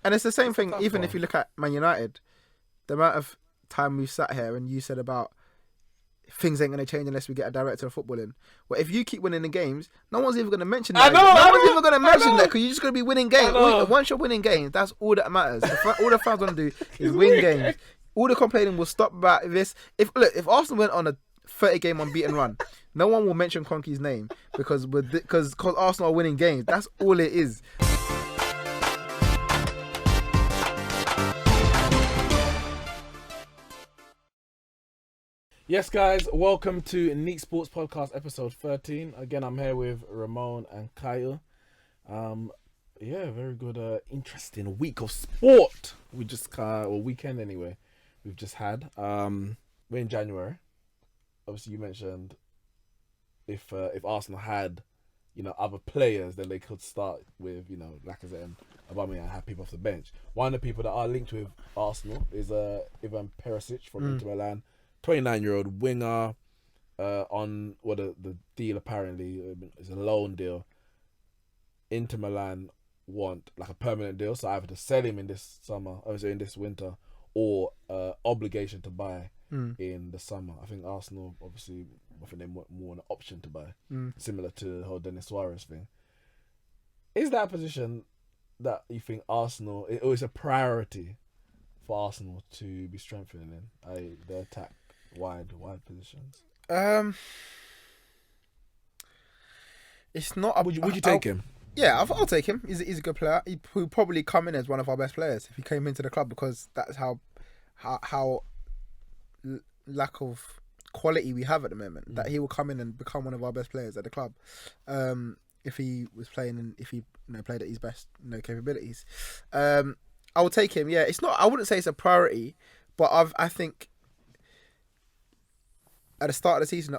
And it's the same thing, tough even one. if you look at Man United, the amount of time we've sat here and you said about things ain't going to change unless we get a director of football in. Well, if you keep winning the games, no one's even going to mention that. No one's even going to mention that because you're just going to be winning games. Once you're winning games, that's all that matters. All the fans want to do is win games. All the complaining will stop about this. If Arsenal went on a 30-game unbeaten run, no one will mention Kroenke's name because Arsenal are winning games. That's all it is. Yes, guys, welcome to Neeks Sports Podcast, episode 13. Again, I'm here with Ramone and Kyle. Very good, interesting week of sport. We just, weekend anyway, we've just had. We're in January. Obviously, you mentioned if Arsenal had, other players, then they could start with, Lacazette and Aubameyang and have people off the bench. One of the people that are linked with Arsenal is Ivan Perisic from Inter Milan. 29-year-old winger on the deal apparently is a loan deal. Inter Milan want like a permanent deal, so either to sell him in this summer, obviously in this winter, or obligation to buy in the summer. I think Arsenal they want more an option to buy, similar to the whole Denis Suarez thing. Is that a position that you think Arsenal, or is a priority for Arsenal to be strengthening in the attack? Wide positions. It's not. Would you take him? Yeah, I'll take him. He's a good player. He'll probably come in as one of our best players if he came into the club, because that's how lack of quality we have at the moment. That he will come in and become one of our best players at the club. If he was playing and if he played at his best capabilities, I will take him. Yeah, it's not. I wouldn't say it's a priority, but I think. At the start of the season, I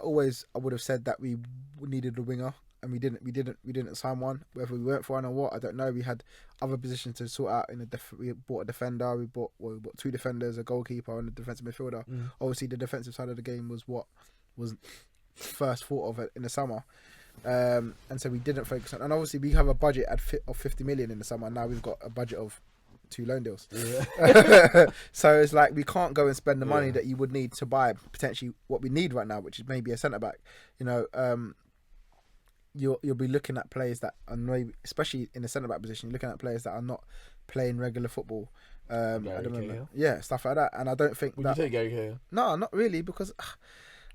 would have said that we needed a winger, and we didn't sign one. Whether we went for one or what, I don't know. We had other positions to sort out. We bought a defender. We bought two defenders, a goalkeeper, and a defensive midfielder. Obviously, the defensive side of the game was what was first thought of it in the summer, and so we didn't focus on. And obviously, we have a budget of 50 million in the summer. And now we've got a budget of 2 loan deals. Yeah. So it's like we can't go and spend the money that you would need to buy potentially what we need right now, which is maybe a centre back. You'll be looking at players that are maybe, especially in the centre back position, you're looking at players that are not playing regular football at the moment. Yeah, stuff like that. And I don't think would you take Gary Cahill? No, not really, because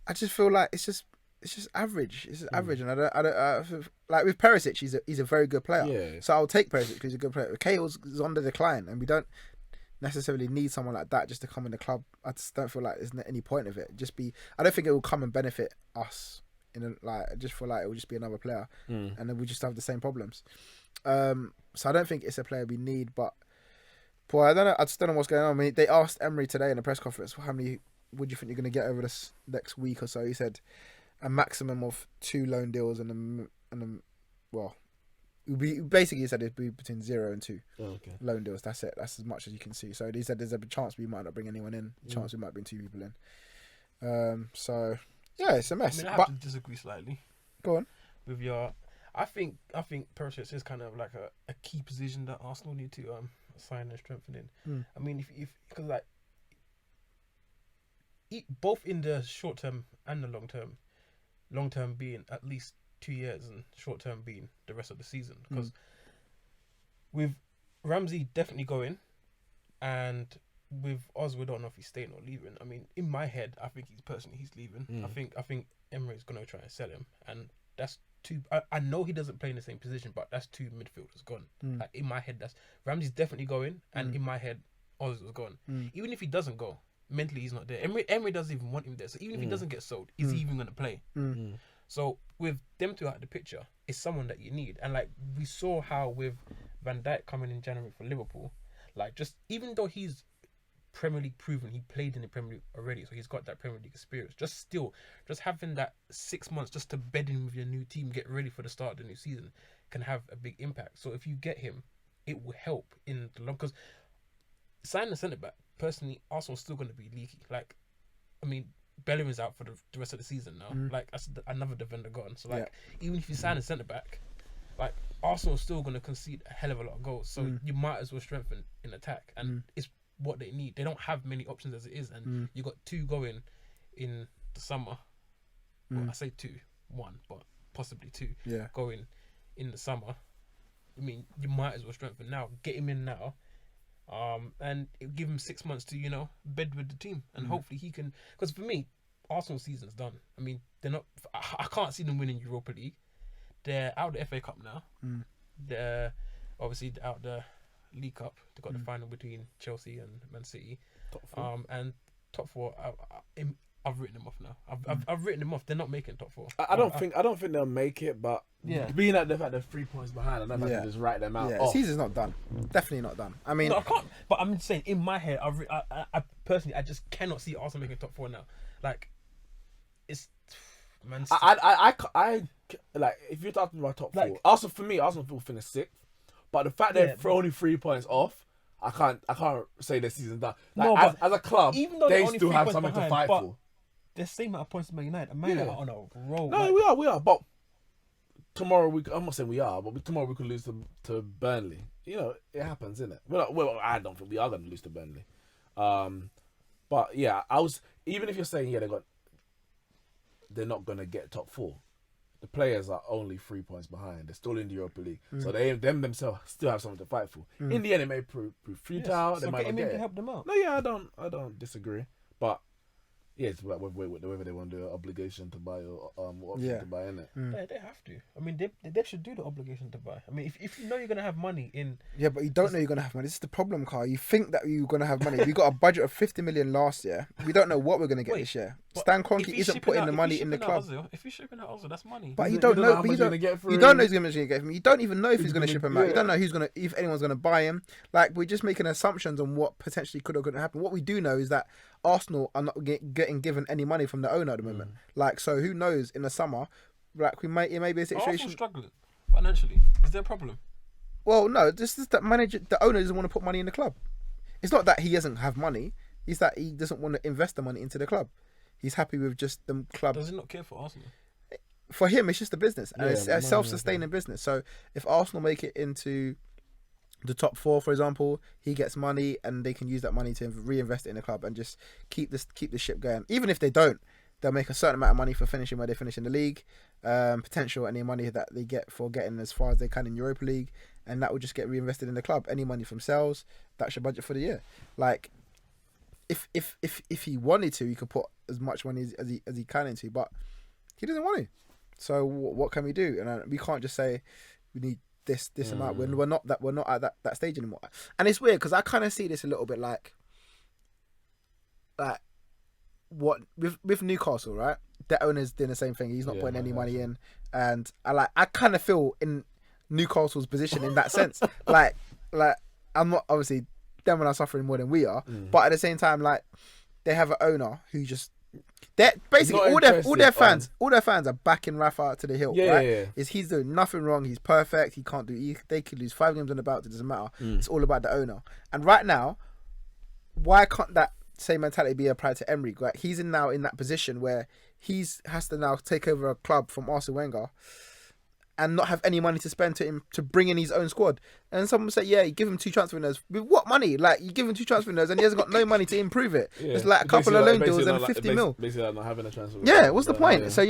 I just feel like it's just average. It's just average, and I don't like with Perisic. He's a very good player. Yeah. So I'll take Perisic because he's a good player. Cahill's on the decline, and we don't necessarily need someone like that just to come in the club. I just don't feel like there's any point of it. I don't think it will come and benefit us. I just feel like it will just be another player, and then we just have the same problems. So I don't think it's a player we need. But boy, I don't know. I just don't know what's going on. I mean, they asked Emery today in a press conference, how many would you think you're going to get over this next week or so? He said a maximum of 2 loan deals basically he said it'd be between 0 and 2 loan deals. That's it. That's as much as you can see. So he said there's a chance we might not bring anyone in. Chance we might bring 2 people in. So yeah, it's a mess. I have to disagree slightly. Go on. With your, I think Perisic is kind of like a key position that Arsenal need to sign and strengthen in. I mean, if because like both in the short term and the long term being at least 2 years and short term being the rest of the season, because with Ramsey definitely going, and with Oz, we don't know if he's staying or leaving. I mean, in my head, I think he's leaving. I think Emery's gonna try and sell him, and that's 2. I know he doesn't play in the same position, but that's 2 midfielders gone. Like, in my head, that's Ramsey's definitely going, and in my head, Oz was gone. Even if he doesn't go, mentally he's not there. Emery doesn't even want him there. So even if he doesn't get sold, is he even gonna play? So with them 2 out of the picture, it's someone that you need. And like we saw how with Van Dijk coming in January for Liverpool, like just even though he's Premier League proven, he played in the Premier League already, so he's got that Premier League experience. Just having that 6 months just to bed in with your new team, get ready for the start of the new season, can have a big impact. So if you get him, it will help in the long, because signing a centre back, personally, Arsenal's still going to be leaky. Like, I mean, Bellingham's out for the rest of the season now. Like, that's another defender gone. So like, even if you sign a centre back, like Arsenal are still going to concede a hell of a lot of goals. So you might as well strengthen in attack. And it's what they need. They don't have many options as it is. And you got 2 going in the summer. Well, I say 2, 1, but possibly 2 going in the summer. I mean, you might as well strengthen now. Get him in now. And give him 6 months to, bed with the team. And hopefully he can... Because for me, Arsenal season's done. I mean, they're not... I can't see them winning Europa League. They're out of the FA Cup now. They're obviously out of the League Cup. They got the final between Chelsea and Man City. Top 4. And top 4, I've written them off now. I've written them off. They're not making top 4. I don't think they'll make it, but being at the fact they're 3 points behind, I don't know if I can just write them out. Yeah, season's not done. Definitely not done. I mean, no, I can't. But I'm saying in my head, I personally, I just cannot see Arsenal making top 4 now. Like, it's Man City. I like if you're talking about top 4. Also for me, Arsenal will finish 6th, but the fact they're only 3 points off, I can't say their season's done. Like, no, as a club, even though they only still 3 have points something behind, to fight for. The same amount of points as Man United. And Man United are on a roll. No, we are. But tomorrow I'm not saying we are, but tomorrow we could lose to Burnley. It happens, isn't it? Well, I don't think we are going to lose to Burnley. But yeah, even if you're saying they're not going to get top 4. The players are only 3 points behind. They're still in the Europa League, so they themselves still have something to fight for. In the end, it may prove futile. Yes. They might not get it. Help them out. No, yeah, I don't disagree, but. Yeah, it's about whether they want to do an obligation to buy or option to buy, innit? Yeah, they have to. I mean, they should do the obligation to buy. I mean, if you know you're going to have money in... Yeah, but you don't know you're going to have money. This is the problem, Carl. You think that you're going to have money. We got a budget of 50 million last year. We don't know what we're going to get this year. Stan Kroenke isn't putting the money in the club. If he's shipping out Ozil, that's money. But you don't know how much he's going to get for him. You don't know he's going to get him. You don't even know if he's going to ship him out. You don't know if anyone's going to buy him. Like, we're just making assumptions on what potentially could or couldn't happen. What we do know is that Arsenal are not getting given any money from the owner at the moment. Like, so who knows in the summer, like it may be a situation. Arsenal struggling financially. Is there a problem? Well, no, this is that the owner doesn't want to put money in the club. It's not that he doesn't have money. It's that he doesn't want to invest the money into the club. He's happy with just the club. Does he not care for Arsenal? For him, it's just a business, and it's a self-sustaining business. So if Arsenal make it into the top 4, for example, he gets money, and they can use that money to reinvest it in the club and just keep the ship going. Even if they don't, they'll make a certain amount of money for finishing where they finish in the league, potential any money that they get for getting as far as they can in Europa League, and that will just get reinvested in the club. Any money from sales, that's your budget for the year. Like, if he wanted to, he could put as much money as he can into, but he doesn't want to. So what can we do? And we can't just say we need this amount when we're not at that stage anymore. And it's weird because I kind of see this a little bit like what with Newcastle, right? The owner's doing the same thing. He's not putting any money in, and I kind of feel in Newcastle's position in that sense. like I'm not, obviously them are suffering more than we are, but at the same time, like, they have an owner who just, they're basically all their fans are backing Rafa to the hill, right? Yeah. He's doing nothing wrong. He's perfect. He can't do. They could lose 5 games on the bout. It doesn't matter. It's all about the owner. And right now, why can't that same mentality be applied to Emery? Right? He's now in that position where has to now take over a club from Arsene Wenger and not have any money to spend to bring in his own squad. And someone say, yeah, you give him 2 transfer windows. With what money? Like, you give him 2 transfer windows and he hasn't got no money to improve it. Yeah. It's like a couple of loan deals and 50 mil. Basically, like not having a transfer window. Yeah, what's the point? Yeah. So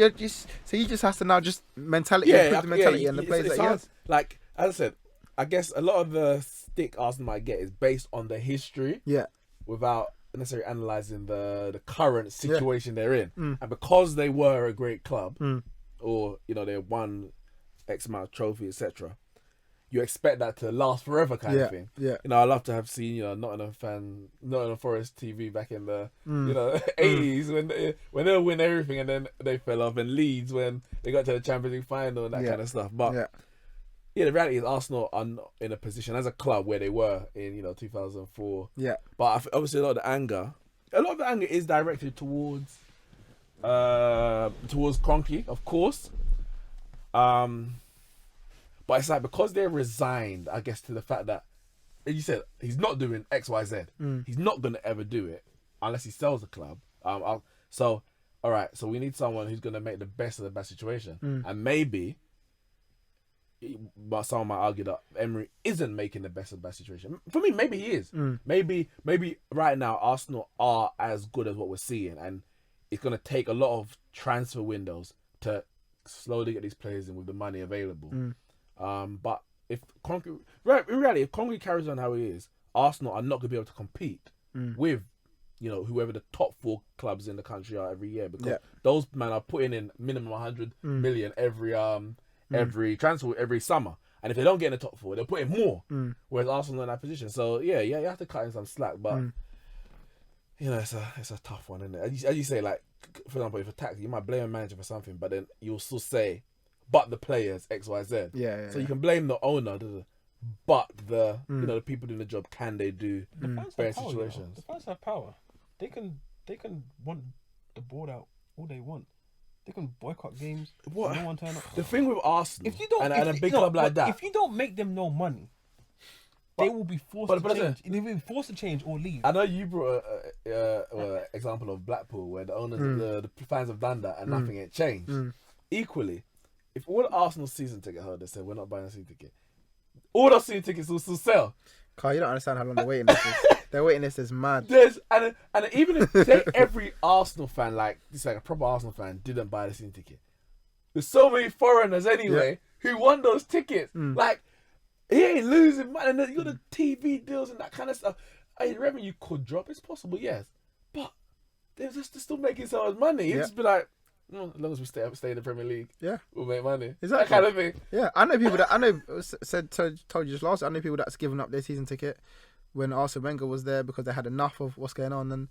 he just has to now just improve the mentality and the players that he has. Like, as I said, I guess a lot of the stick Arsenal might get is based on the history. Yeah. Without necessarily analysing the current situation they're in. And because they were a great club, or, they won X amount of trophy, etc., you expect that to last forever, kind of thing. Yeah. I love to have seen Nottingham Forest TV back in the 80s when they win everything and then they fell off, and Leeds when they got to the Champions League final and that kind of stuff. But the reality is Arsenal are not in a position as a club where they were in 2004. Yeah. But obviously a lot of the anger is directed towards Kroenke, of course. But it's like, because they're resigned, I guess, to the fact that, as you said, he's not doing X, Y, Z. He's not going to ever do it unless he sells the club. So we need someone who's going to make the best of the bad situation. And maybe but someone might argue that Emery isn't making the best of the bad situation. For me, maybe he is. Maybe right now Arsenal are as good as what we're seeing, and it's going to take a lot of transfer windows to slowly get these players in with the money available. But if in reality, if Conte carries on how he is, Arsenal are not going to be able to compete with, whoever the top 4 clubs in the country are every year, because those men are putting in minimum 100 million every transfer every summer, and if they don't get in the top 4, they'll put in more. Whereas Arsenal are in that position, so you have to cut in some slack. But it's a tough one, isn't it? As you say, like for example, if a tax, you might blame a manager for something, but then you'll still say, but the players X, Y, Z. So you can blame the owner, but the the people doing the job, can they do better situations? The fans have power. They can want the board out all they want. They can boycott games. What? No one turn up. The thing with Arsenal, if you don't, and a big club like that, if you don't make them no money, they will be forced to change. They will be forced to change or leave. I know you brought an example of Blackpool where the owners, the fans have done that and nothing ain't changed. Equally, if all Arsenal season ticket holders said we're not buying a season ticket, all those season tickets will still sell. Carl, you don't understand how long the waiting list is. Their waiting list is mad. And even if say every Arsenal fan, like a proper Arsenal fan, didn't buy the season ticket, there's so many foreigners anyway who want those tickets. Like, he ain't losing money. And you got the TV deals and that kind of stuff. Revenue could drop. It's possible, yes, but they're still making so much money. You just be like, as long as we stay in the Premier League, we'll make money. Exactly. That kind of thing. Yeah, I know people that told you just last. I know people that's given up their season ticket when Arsene Wenger was there because they had enough of what's going on, and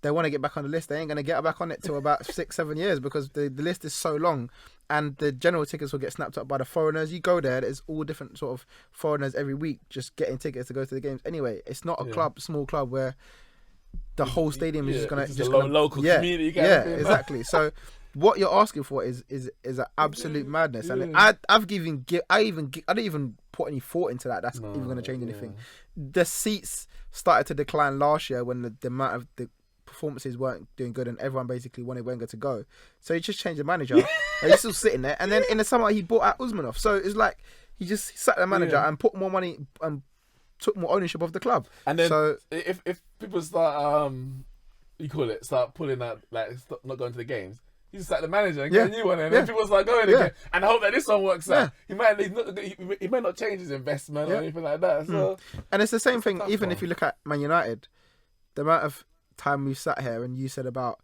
they want to get back on the list. They ain't going to get back on it till about 6-7 years because the list is so long, and the general tickets will get snapped up by the foreigners. You go there, there's all different sort of foreigners every week just getting tickets to go to the games. Anyway, it's not a small club where the whole stadium is just going to local community. Exactly. So what you're asking for is an absolute madness, and I don't even put any thought into that. That's even going to change anything. The seats started to decline last year when the amount of the performances weren't doing good, and everyone basically wanted Wenger to go. So he just changed the manager, and he's still sitting there. And then in the summer he bought out Usmanov. So it's like he just sat the manager and put more money and took more ownership of the club. And then if people start start pulling out, like stop not going to the games, you just sack the manager and get a new one, and then people start going again. And I hope that this one works out. He may not change his investment or anything like that. So and it's the same thing. Even if you look at Man United, the amount of time we've sat here and you said about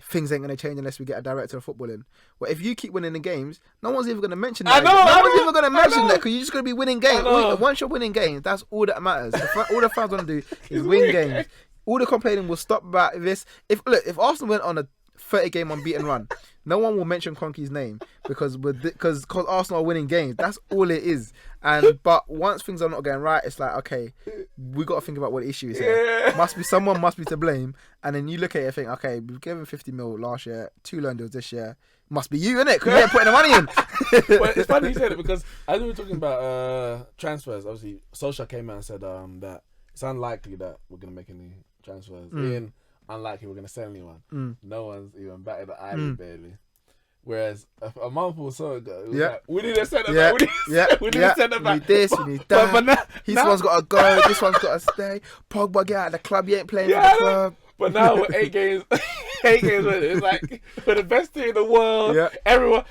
things ain't going to change unless we get a director of football in. Well, if you keep winning the games, no one's even going to mention that. No one's even going to mention that because you're just going to be winning games. Once you're winning games, that's all that matters. All the fans want to do is win games. All the complaining will stop about this. If Arsenal went on a 30-game unbeaten run, no one will mention Kroenke's name because Arsenal are winning games. That's all it is. But once things are not going right, it's like, okay, we got to think about what the issue is here. Someone must be to blame. And then you look at it and think, okay, we've given 50 mil last year, 2 loan deals this year. Must be you, innit? Because you ain't putting the money in. Well, it's funny you said it because as we were talking about transfers, obviously Solskjaer came out and said that it's unlikely that we're going to make any transfers. Unlikely we're going to sell anyone. No one's even batted the eyelid barely. Whereas a month or so ago, it was like, we need a centre back. We need a centre back. We need this, we need that. This one's got to go. This one's got to stay. Pogba, get out of the club. You ain't playing for the club. But now we're 8 games. 8 games with it. It's like we're the best team in the world. Everyone.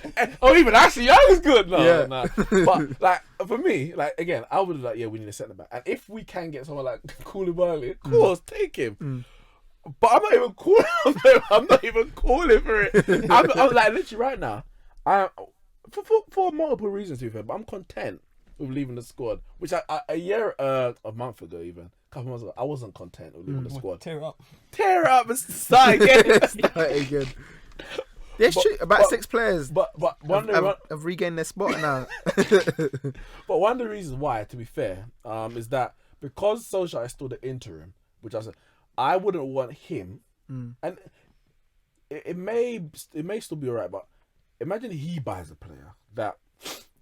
Even Ashley Young is good. No. But like for me, like again, I would we need a centre back. And if we can get someone like Koulibaly, of course, take him. But I'm not even calling. I'm not even calling for it. I'm like literally right now. For multiple reasons to be fair, but I'm content with leaving the squad. Which a month ago, even a couple months ago, I wasn't content with leaving the squad. Tear it up and start again. Start again. It's true. About 6 players, but have regained their spot now. But one of the reasons why, to be fair, is that because Solskjaer is still the interim, which I wouldn't want him, and it may still be alright. But imagine he buys a player that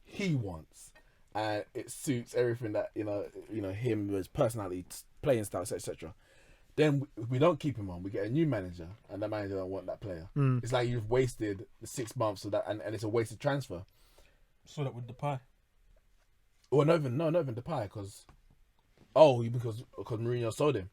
he wants, and it suits everything that him, his personality, playing style, etc. Then we don't keep him on. We get a new manager, and that manager don't want that player. It's like you've wasted the 6 months of that, and it's a wasted transfer. Saw that with Depay. Well, not even Depay because Mourinho sold him.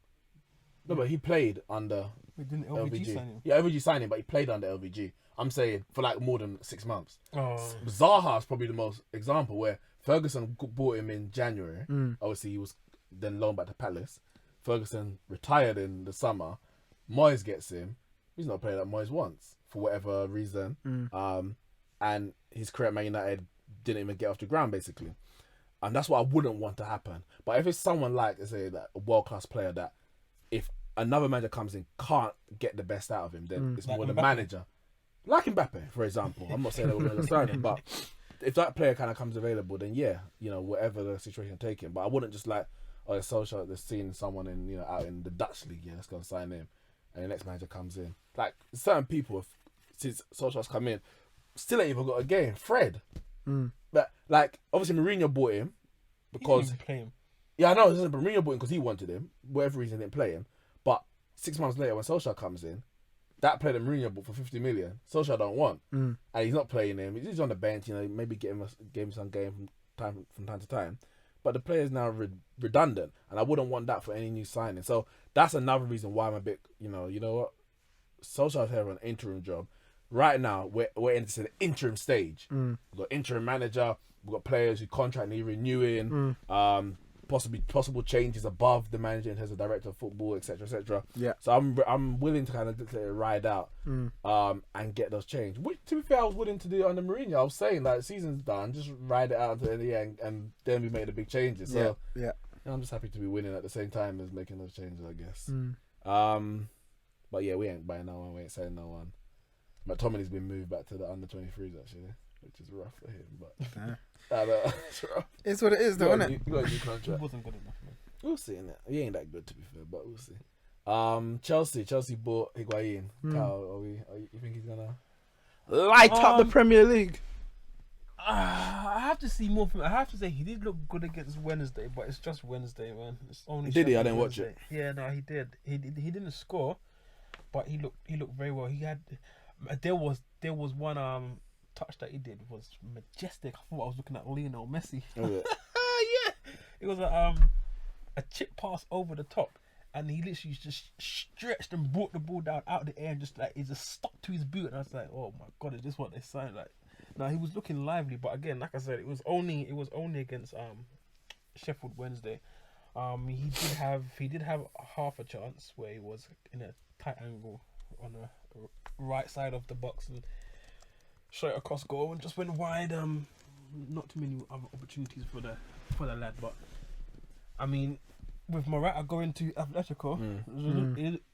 No, but he played under Didn't LVG sign him? Yeah, LVG signed him, but he played under LVG. I'm saying for like more than 6 months. Oh. Zaha is probably the most example where Ferguson bought him in January. Obviously, he was then loaned back to Palace. Ferguson retired in the summer. Moyes gets him. He's not played like Moyes once for whatever reason. And his career at Man United didn't even get off the ground, basically. And that's what I wouldn't want to happen. But if it's someone like, say, that a world-class player that if another manager comes in, can't get the best out of him, then it's like more the manager. Like Mbappe, for example. I'm not saying that we're going to sign him, but if that player kind of comes available, then yeah, whatever the situation, take him. But I wouldn't just like, Solskjaer, they're seeing someone out in the Dutch league, let's go and sign him. And the next manager comes in. Like, certain people, since Solskjaer's come in, still ain't even got a game. Fred. But, like, obviously Mourinho bought him because... He didn't play him. Yeah, I know. Mourinho bought him because he wanted him. Whatever reason, he didn't play him. But 6 months later, when Solskjaer comes in, that player that Mourinho bought for 50 million, Solskjaer don't want. And he's not playing him. He's on the bench, maybe give him some game from time to time. But the player is now redundant, and I wouldn't want that for any new signing. So that's another reason why I'm a bit, you know what? Solskjaer's here on an interim job. Right now, we're in the interim stage. We've got interim manager, we've got players who contract need renewing, possible changes above the manager in terms of director of football, etc., etc. Yeah. So I'm willing to kind of let it ride out, and get those changes. Which, to be fair, I was willing to do under Mourinho. I was saying like, season's done, just ride it out until the end, and then we made the big changes. So yeah. I'm just happy to be winning at the same time as making those changes, I guess. But yeah, we ain't buying no one. We ain't selling no one. But Tomini's been moved back to the under 23s actually, which is rough for him. But it's rough. It's what it is, though, isn't it? You got a new contract. He wasn't good enough, man. We'll see, innit? He ain't that good, to be fair, but we'll see. Chelsea bought Higuain. Kyle, you think he's gonna light up the Premier League? I have to see more from him. I have to say he did look good against Wednesday, but it's just Wednesday, man. It's only did he? I didn't Wednesday. Watch it. Yeah, no, he did. He didn't score, but he looked very well. He had there was one touch that he did was majestic. I thought I was looking at Lionel Messi. Oh, yeah. Yeah, it was a chip pass over the top, and he literally just stretched and brought the ball down out of the air and just like it just stuck to his boot. And I was like, oh my god, is this what they sound like? Now he was looking lively, but again, like I said, it was only against Sheffield Wednesday. He did have half a chance where he was in a tight angle on the right side of the box and straight across goal and just went wide. Not too many other opportunities for the lad, but I mean, with Morata going to Atletico,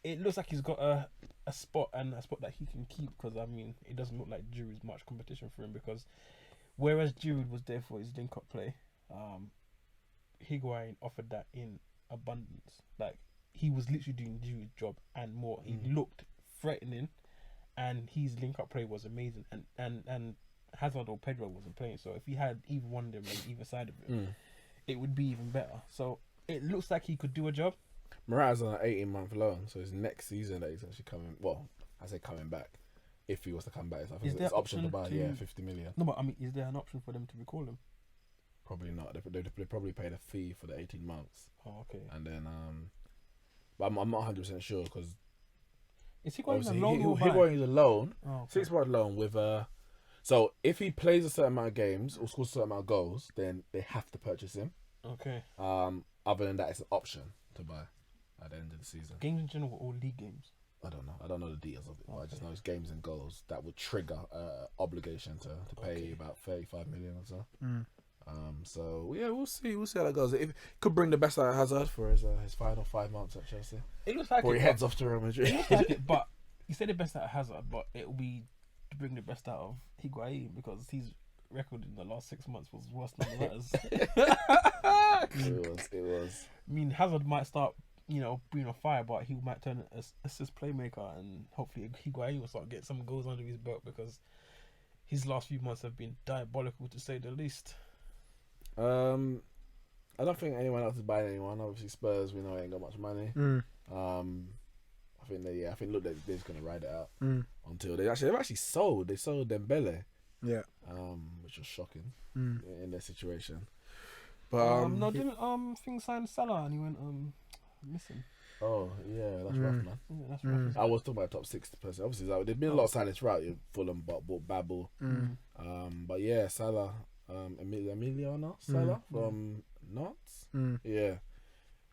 it looks like he's got a spot that he can keep, because I mean, it doesn't look like Giroud's much competition for him, because whereas Giroud was there for his link-up play, Higuain offered that in abundance. Like, he was literally doing Giroud's job and more. He looked threatening, and his link-up play was amazing. And Hazard or Pedro wasn't playing, so if he had either one of them on either side of it, it would be even better. So it looks like he could do a job. Morata's on an 18-month loan, so it's next season that he's actually coming. Well, I say coming back. If he was to come back, I think it's option to buy. Yeah, 50 million. No, but I mean, is there an option for them to recall him? Probably not. They probably paid a fee for the 18 months. Oh, okay. And then, but I'm not 100% sure, because is he going a loan? Higuain is a loan, oh, okay. 6-month loan with So if he plays a certain amount of games or scores a certain amount of goals, then they have to purchase him. Okay. Other than that, it's an option to buy at the end of the season. Games in general or league games? I don't know the details of it, but I just know it's games and goals that would trigger obligation to pay about 35 million or so. So yeah, we'll see how that goes. It could bring the best out of Hazard for his final 5 months at Chelsea. It looks like before he heads off to Real Madrid. It looks like it, but you said the best out of Hazard, but it will be to bring the best out of Higuain, because his record in the last 6 months was worse than Morata's. It was. I mean, Hazard might start, being on fire, but he might turn an assist playmaker, and hopefully Higuain will start getting some goals under his belt, because his last few months have been diabolical, to say the least. I don't think anyone else is buying anyone. Obviously, Spurs, we know ain't got much money. I think they're just gonna ride it out until they've actually sold. They sold Dembele. Yeah. Which was shocking in their situation. But no, didn't thing sign Salah and he went missing. Oh yeah, that's rough, man. Yeah, that's rough. I was talking about top 60%. Obviously, there's been a lot of signings throughout. Fulham bought Babel. But yeah, Salah, Emiliano Salah from Nantes. Yeah,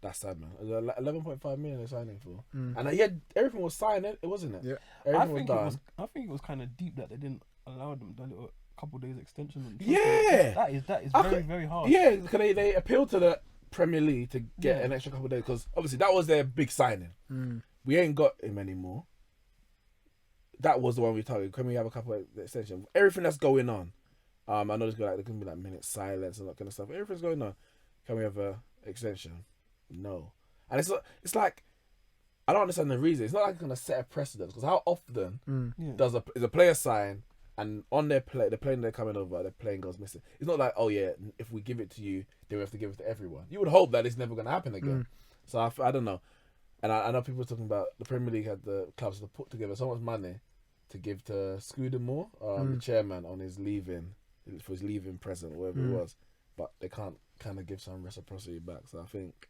that's sad, man. 11.5 million they're signing for, and everything was signed. It wasn't it? Yeah, everything was done. I think it was kind of deep that they didn't allow them a little couple days extension. Yeah, that is very very hard. Yeah, because they appealed to the Premier League to get an extra couple of days because obviously that was their big signing. We ain't got him anymore. That was the one we targeted. Can we have a couple of extensions? Everything that's going on. I know there's going to be like minute silence and that kind of stuff. Everything's going on. Can we have a extension? No. And it's like I don't understand the reason. It's not like it's going to set a precedent because how often is a player sign and on the plane they're coming over, their plane goes missing. It's not like, oh yeah, if we give it to you, then we have to give it to everyone. You would hope that it's never going to happen again. So I don't know. And I know people are talking about the Premier League had the clubs to put together so much money to give to Scudamore, the chairman, on his leaving present, whatever it was. But they can't kind of give some reciprocity back. So I think,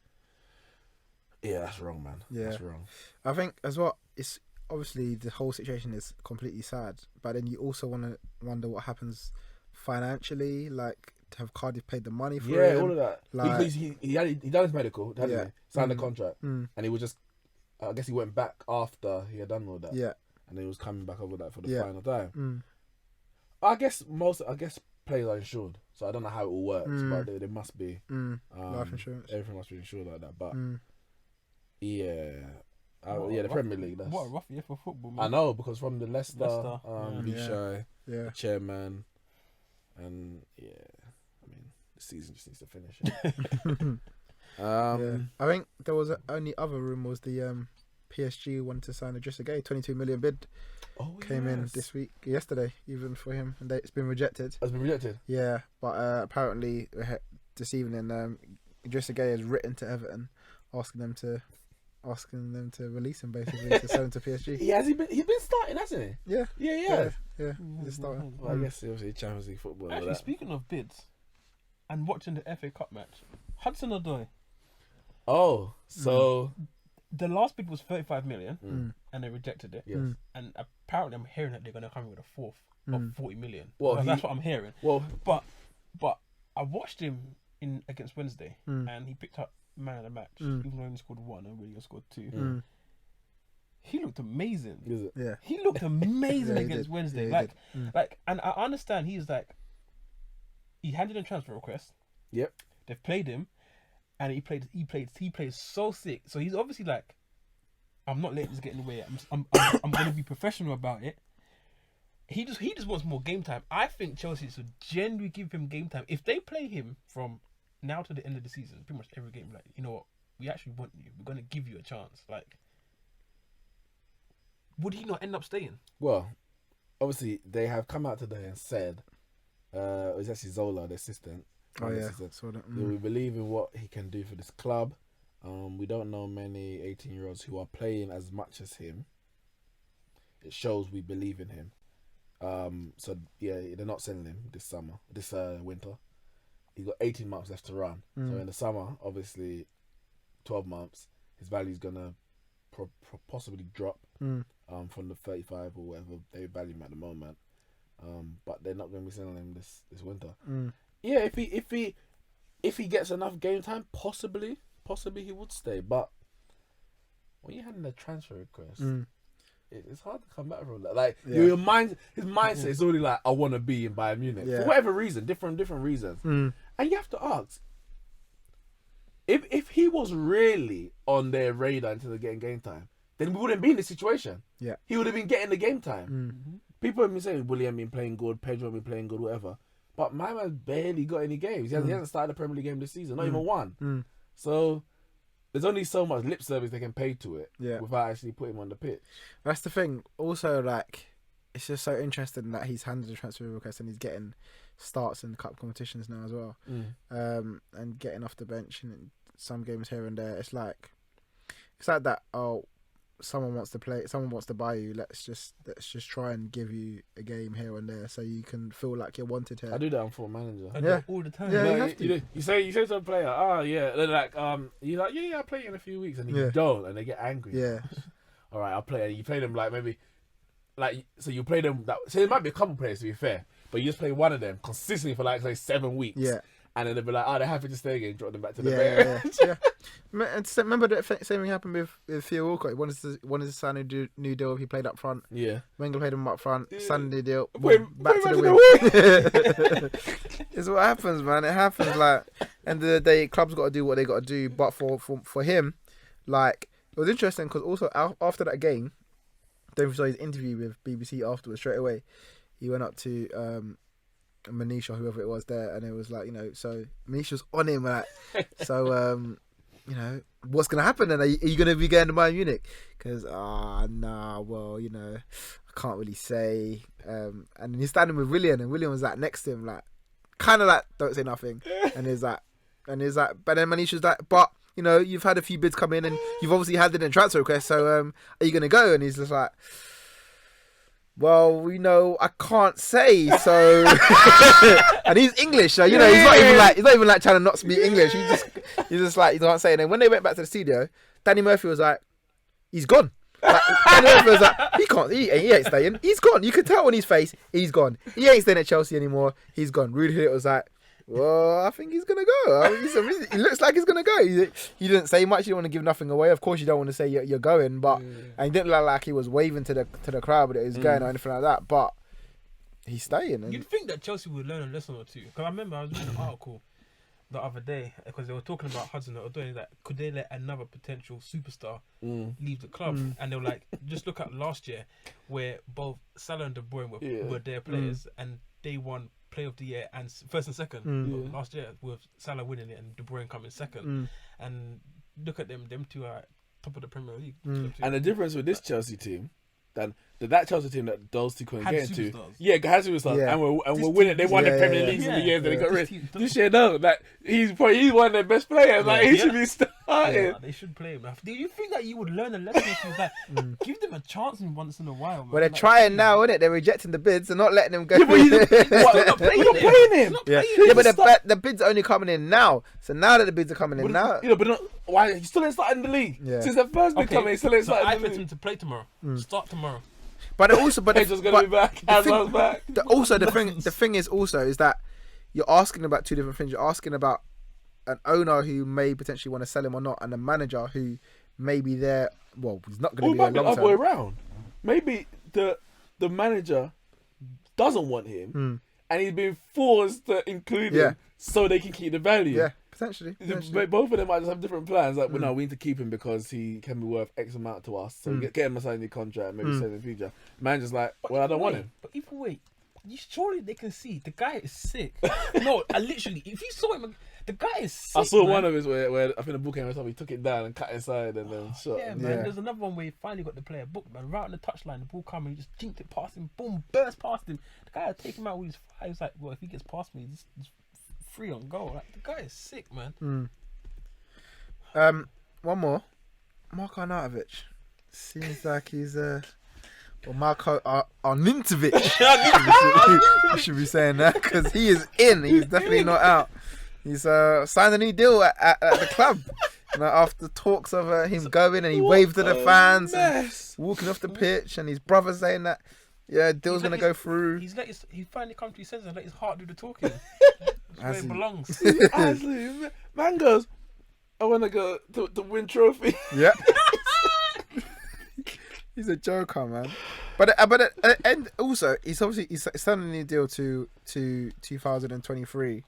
yeah, that's wrong, man. Yeah. That's wrong. I think as well, it's obviously the whole situation is completely sad, but then you also want to wonder what happens financially, like have Cardiff paid the money for it? Yeah, all of that. Like, he done his medical, hadn't he? Signed the contract, and he was just, I guess he went back after he had done all that. Yeah, and he was coming back over that for the final time. I guess players are insured, so I don't know how it all works, but they must be life insurance. Everything must be insured like that. But the Premier League. What a rough year for football, man. I know, because from the Leicester Vichai, the chairman, and I mean the season just needs to finish. I think there was only other room was the PSG wanted to sign Idrissa Gueye, 22 million bid. Came in yesterday, even for him, and it's been rejected. It's been rejected. Yeah, but apparently this evening, Idrissa Gueye has written to Everton, asking them to release him, basically, to sell him to PSG. He's been starting, hasn't he? Yeah. Yeah. He's starting. Well, I guess obviously Champions League football. Actually, speaking of bids, and watching the FA Cup match, Hudson-Odoi. Oh, so the last bid was 35 million, and they rejected it. Yes. And apparently, I'm hearing that they're going to come with a fourth of 40 million. Well, that's what I'm hearing. Well, but I watched him against Wednesday, and he picked up man of the match, even though he only scored one and really scored two. He looked amazing. Is it? Yeah. He looked amazing against Wednesday. And I understand he handed in transfer request. Yep. They've played him, and he played so sick. So he's obviously like, I'm not letting this get in the way. I'm going to be professional about it. He just wants more game time. I think Chelsea should genuinely give him game time. If they play him from now to the end of the season, pretty much every game, like, you know what, we actually want you. We're going to give you a chance. Like, would he not end up staying? Well, obviously, they have come out today and said, it was actually Zola, the assistant. Saw that. We believe in what he can do for this club. We don't know many 18-year-olds who are playing as much as him. It shows we believe in him. So, they're not selling him this winter. He's got 18 months left to run. So in the summer, obviously, 12 months, his value is going to possibly drop from the 35 or whatever they value him at the moment. But they're not going to be selling him this winter. Yeah, if he gets enough game time, possibly he would stay. But when you had in a transfer request, it's hard to come back from that. Like his mindset is already like, I want to be in Bayern Munich for whatever reason, different reasons. And you have to ask, if he was really on their radar until they're getting game time, then we wouldn't be in this situation. Yeah, he would have been getting the game time. People have been saying William been playing good, Pedro been playing good, whatever. But my man barely got any games. He hasn't started a Premier League game this season, not even one. So there's only so much lip service they can pay to it without actually putting him on the pitch. That's the thing. Also, like, it's just so interesting that he's handed a transfer request and he's getting starts in cup competitions now as well, and getting off the bench in some games here and there. It's like that. Oh, someone wants to play, someone wants to buy you. Let's just try and give you a game here and there, so you can feel like you're wanted here. I do that on Football Manager. I do it all the time. Yeah, No, you have to. you say to a player, they're like, you're like, I'll play you in a few weeks, and you don't, and they get angry. Yeah. All right, I'll play. And you play them like maybe, like so you play them. So there might be a couple players to be fair, but you just play one of them consistently for like say 7 weeks. Yeah. And then they'll be like, they're happy to stay again, drop them back to the bench. Yeah. Remember the same thing happened with Theo Walcott. He wanted to sign a new deal. He played up front. Yeah. Wenger played him up front. Signed the deal. Back to the win. It's what happens, man. It happens. Like, end of the day, clubs got to do what they got to do. But for him, like, it was interesting because also after that game, don't know if you saw his interview with BBC afterwards. Straight away, he went up to Manish or whoever it was there, and it was like, so Manish was on him, like, so what's gonna happen then? Are you gonna be going to Bayern Munich? Because well, I can't really say. And he's standing with Willian, and Willian was like next to him, like kind of like don't say nothing, and he's like, but then Manish was like, but you've had a few bids come in, and you've obviously had it in transfer request, so are you gonna go? And he's just like, well, I can't say, so. And he's English, so he's not even like trying to not speak English. He's just like, he can't say. And then when they went back to the studio, Danny Murphy was like, he's gone. Like, Danny Murphy was like, he ain't staying. He's gone. You could tell on his face, he's gone. He ain't staying at Chelsea anymore. He's gone. Rudy Hill was like, well, I think he's gonna go. He looks like he's gonna go. He didn't say much. He didn't want to give nothing away. Of course, you don't want to say you're going, but and he didn't look like he was waving to the crowd, but it was going or anything like that. But he's staying. And you'd think that Chelsea would learn a lesson or two. Because I remember I was reading an article the other day because they were talking about Hudson-Odoi, that could they let another potential superstar leave the club? And they were like, just look at last year where both Salah and De Bruyne were their players, and they won Player of the Year and first and second last year, with Salah winning it and De Bruyne coming second. And look at them two are top of the Premier League. And the difference with this Chelsea team, that Chelsea team that those two couldn't get into, had superstars, and we're winning. They won the Premier League in the years that they got rid. This year, no, like he's one of their best players. Like he should be starting. Yeah, they should play him. Do you think that you would learn a lesson if you was like, give them a chance once in a while? Man. Well, they're trying now, innit? They're rejecting the bids. They're not letting them go. Yeah, but you're not playing him. But the bids are only coming in now. So now that the bids are coming in now, but why he still ain't starting the league? Yeah. Since the first bid coming, he still ain't starting the league. I expect him to play tomorrow. Start tomorrow. But also, Pedro's gonna be back. Hazard's back. The thing is that you're asking about two different things. You're asking about an owner who may potentially want to sell him or not, and a manager who may be there. Well, he's not going to be there long term. Might be the other way around. Maybe the manager doesn't want him, and he's been forced to include him so they can keep the value. Yeah, potentially. Both of them might just have different plans. Like, well, no, we need to keep him because he can be worth X amount to us. So get him a signing contract, maybe sell in the future. Manager's like, well, I don't want him. But even wait, surely they can see the guy is sick. No, literally, if you saw him, the guy is sick. I saw one of his where I think the ball came up, he took it down and cut inside and then shot. Yeah, man. Yeah. There's another one where he finally got the player booked, man. Right on the touchline, the ball coming, he just jinked it past him, boom, burst past him. The guy had taken him out with his fly. He was like, well, if he gets past me, he's free on goal. Like, the guy is sick, man. One more. Marko Arnautovic. Seems like he's Marko Arnautovic. You should be saying that because he is in. He's definitely not out. He's signed a new deal at the club. After talks of him going, and he waved to the fans and walking off the pitch, and his brother saying that deal's gonna go through. He finally come to his senses and let his heart do the talking. That's where it belongs. Honestly, man goes, I want to go to win trophy. Yeah. He's a joker, man. But and also he's signing a new deal to 2023.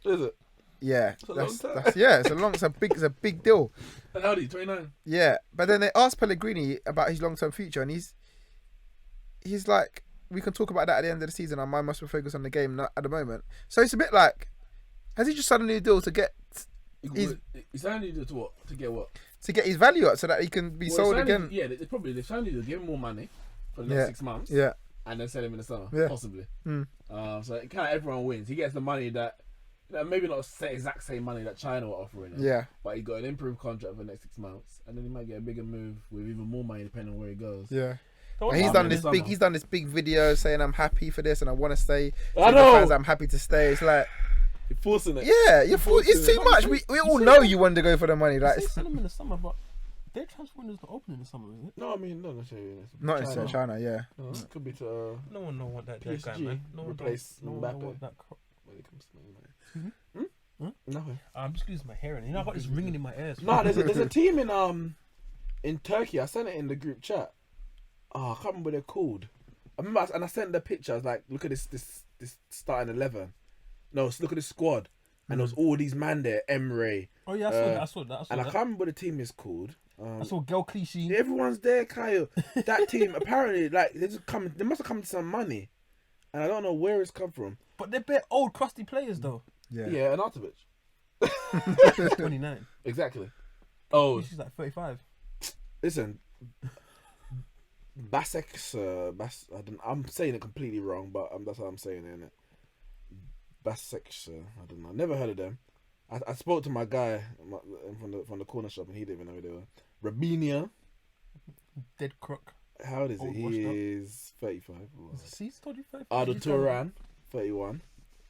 Is it? Yeah, it's a big deal. And how old are you? 29. Yeah, but then they asked Pellegrini about his long-term future, and he's like, we can talk about that at the end of the season. Our mind must be focused on the game, not at the moment. So it's a bit like, has he just signed a new deal to get? He's signed a new deal to what? To get what? To get his value up so that he can be sold again. Yeah, they signed a deal to give him more money for the next 6 months. Yeah, and then sell him in the summer, yeah. possibly. So kind of everyone wins. He gets the money that maybe not the exact same money that China were offering him. Yeah. But he got an improved contract for the next 6 months, and then he might get a bigger move with even more money depending on where he goes. Yeah. And he's done this big video saying I'm happy for this and I want to stay. I know. Fans, I'm happy to stay. It's like you're forcing it. Yeah, it's too much. We all know you wanted to go for the money. Like sell them in the summer, but their transfer window's not open in the summer, is it? No, I mean not necessarily. Not necessarily China. Yeah. No, it could be to. No one want that PSG guy, man. No one replace don't Mbappe. want that. When it comes to money. Nothing. I'm just losing my hearing. You know, I got this ringing in my ears. No, there's a team in Turkey. I sent it in the group chat. Oh, I can't remember what they're called. I remember, and I sent the picture. I was like, look at this starting 11. No, look at this squad. And there was all these man there, Emre. Oh yeah, I saw that. I can't remember what the team is called. I saw Gel Clichy. Everyone's there, Kyle. That team apparently, like, they must have come to some money, and I don't know where it's come from. But they're bit old, crusty players though. Yeah, and Artovic. 29. Exactly. Oh, she's like 35. Listen, I'm saying it completely wrong, but that's how I'm saying it, innit? Basex, I don't know. Never heard of them. I spoke to my guy from the corner shop, and he didn't even know who they were. Rabinia. Dead crook. How old is he? He is 35. Is he still 35? Ardo Turan, 31.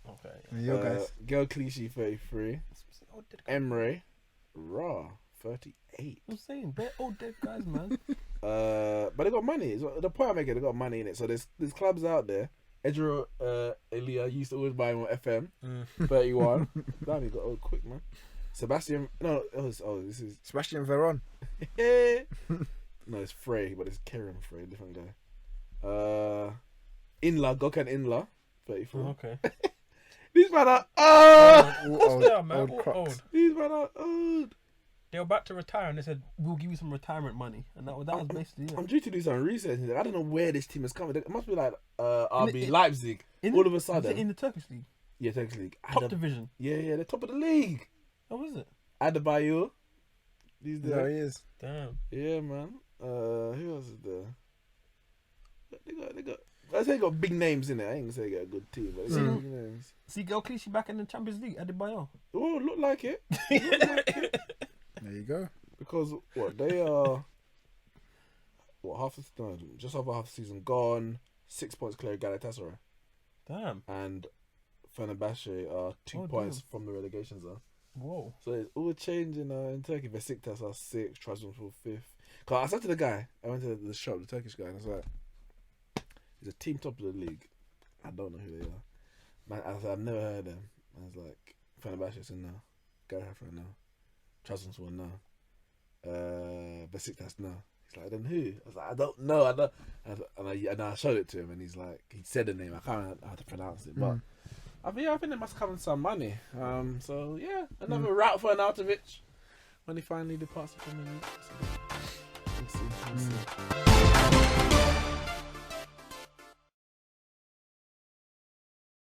Okay. Yo, guys. Gel Clichy, 33. Emre, Ra, 38. I'm saying, they're all dead guys, man. But they got money. The point I'm making, they got money in it. So there's clubs out there. Edro Elia used to always buy him on FM. 31. Damn, he got old quick, man. Sebastian. No, this is Sebastian Veron. No, it's Frey, but it's Kieran Frey, different guy. Inla, Gökhan Inla, 34. Okay. These men are old. These men are old. They were about to retire and they said, we'll give you some retirement money. And that was basically it. I'm due to do some research. I don't know where this team is coming. It must be like RB Leipzig. All of a sudden. Is it in the Turkish league? Yeah, Turkish league. Top division? Yeah, they're top of the league. Oh, is it? Adebayo. There he is. Damn. Yeah, man. Who else is there? They got. I say they got big names in it. I ain't gonna say they got a good team, but they got big names. See Gel Clichy back in the Champions League, Adebayo. Oh, look like it. There you go. Because they are just over half the season gone. 6 points clear of Galatasaray. Damn. And Fenerbahce are 2 points from the relegation zone. Whoa. So it's all changing in Turkey. Besiktas are 6, Trabzonspor 5th. Cause I said to the guy, I went to the shop, the Turkish guy, and I was like, "He's a team top of the league. I don't know who they are." Man, I said, "I've never heard of them." I was like, "Fenerbahce said no, Galatasaray no, Trabzonspor no, Besiktas no." He's like, "Then who?" I was like, "I don't know. And I showed it to him, and he's like, he said the name. I can't remember how to pronounce it, but I think they must come in some money. So yeah, another route for Arnautovic when he finally departs from the league. We'll see.